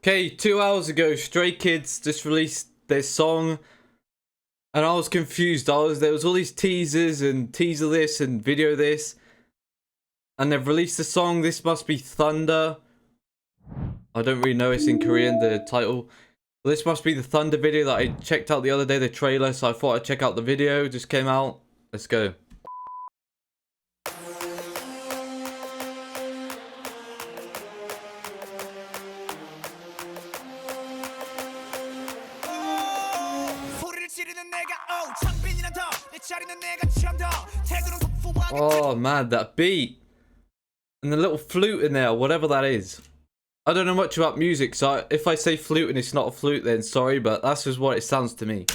Okay, 2 hours ago, Stray Kids just released their song, and I was confused. There was all these teasers and teaser this and video this, and they've released the song. This must be Thunder. I don't really know. It's in Korean, the title. This must be the Thunder video that I checked out the other day, the trailer. So I thought I'd check out the video. It just came out. Let's go. Oh man, that beat and the little flute in there, whatever that is. I don't know much about music, so if I say flute and it's not a flute, then sorry, but that's just what it sounds to me.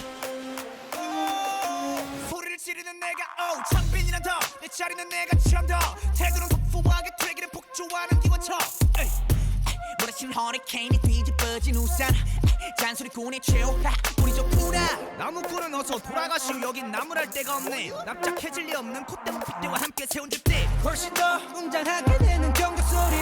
허리케인이 뒤집어진 우산 잔소리꾼의 최후라 우리 좋구나 나무꾼은 어서 돌아가시오 여긴 나무랄 데가 없네 납작해질 리 없는 콧대와 핏대와 함께 세운 집대 훨씬 더 웅장하게 되는 경적 소리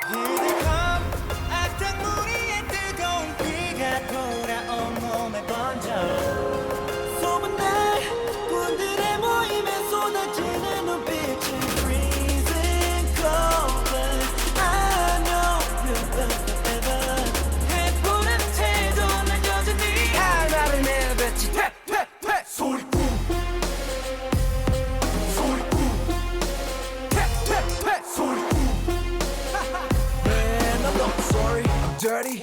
이들감 악당무리의 뜨거운 비가 돌아온 몸에 번져 소문난 군들의 모임에 쏟아지는 눈빛이 freezing cold dirty.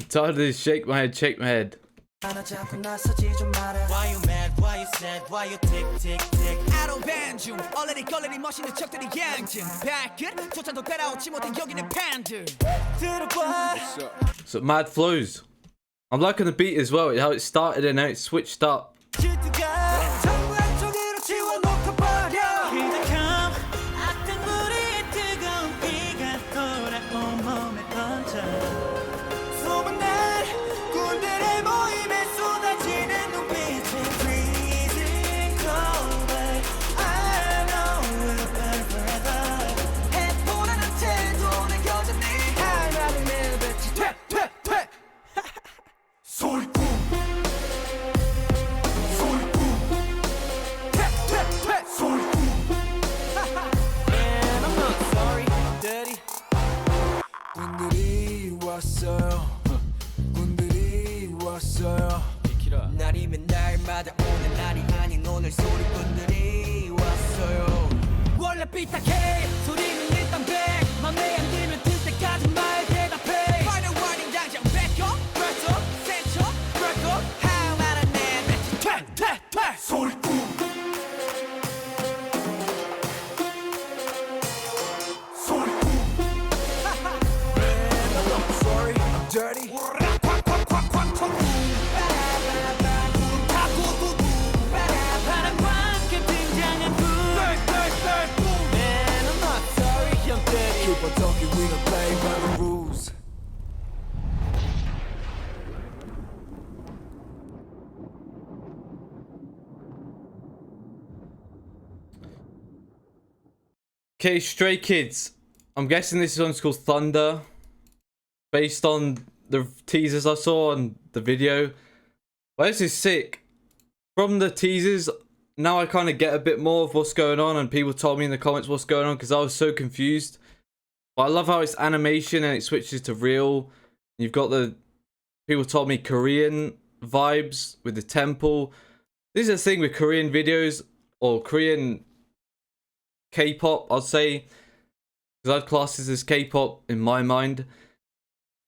Tired of this shake my head. Why you mad? Why you sad? Why you tick tick tick? I don't ban you. 얼레리 걸레리 멋있는 척들이 양진. 발끝 조찬도 따라오지 못해 여기는 팬들. 들어봐. So mad flows. I'm liking the beat as well. How it started and how it switched up. 군들이 왔어요 날이면 날마다 오늘 날이 아닌 오늘 소리꾼들이 왔어요 원래 삐딱해 소리는 일단 백 맘에 안 들면 들 때까지 말 대답해 Final warning 당장 back up press up set up break up how 많은 내 뱉지 퇴 소리꾼 dirty. Keep on talking, we don't play by the rules. Okay, Stray Kids. I'm guessing this one's called Thunder. Based on the teasers I saw and the video. Well, this is sick. From the teasers, now I kind of get a bit more of what's going on, and people told me in the comments what's going on because I was so confused. But I love how it's animation and it switches to real. You've got the people told me Korean vibes with the temple. This is the thing with Korean videos or Korean K-pop, I'd say, because I'd class this as K-pop in my mind.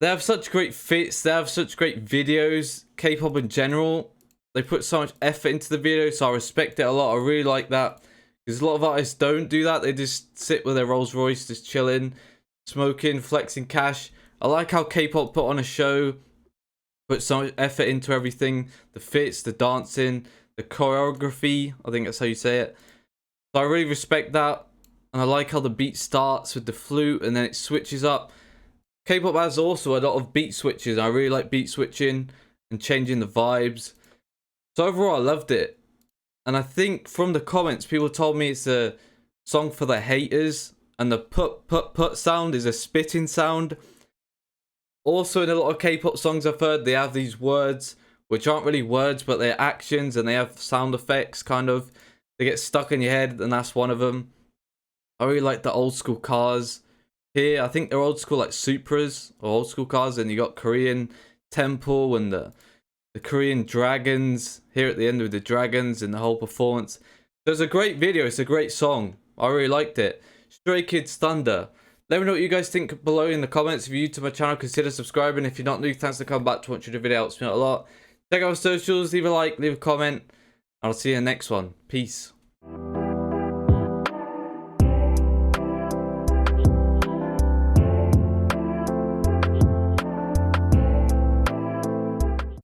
They have such great fits, they have such great videos, K-pop in general. They put so much effort into the video, so I respect it a lot. I really like that. Because a lot of artists don't do that. They just sit with their Rolls Royce, just chilling, smoking, flexing cash. I like how K-pop put on a show, put so much effort into everything. The fits, the dancing, the choreography. I think that's how you say it. So I really respect that. And I like how the beat starts with the flute and then it switches up. K-pop has also a lot of beat switches. I really like beat switching and changing the vibes. So overall, I loved it. And I think from the comments, people told me it's a song for the haters. And the put sound is a spitting sound. Also, in a lot of K-pop songs I've heard, they have these words, which aren't really words, but they're actions, and they have sound effects, kind of. They get stuck in your head, and that's one of them. I really like the old school cars. Here, I think they're old school, like Supras, or old school cars, and you got Korean temple, and the Korean dragons, here at the end with the dragons, and the whole performance. So it's a great video, it's a great song. I really liked it. Stray Kids Thunder. Let me know what you guys think below in the comments. If you're new to my channel, consider subscribing. If you're not new, thanks for coming back to watch the video. It helps me out a lot. Check out my socials, leave a like, leave a comment. I'll see you in the next one. Peace.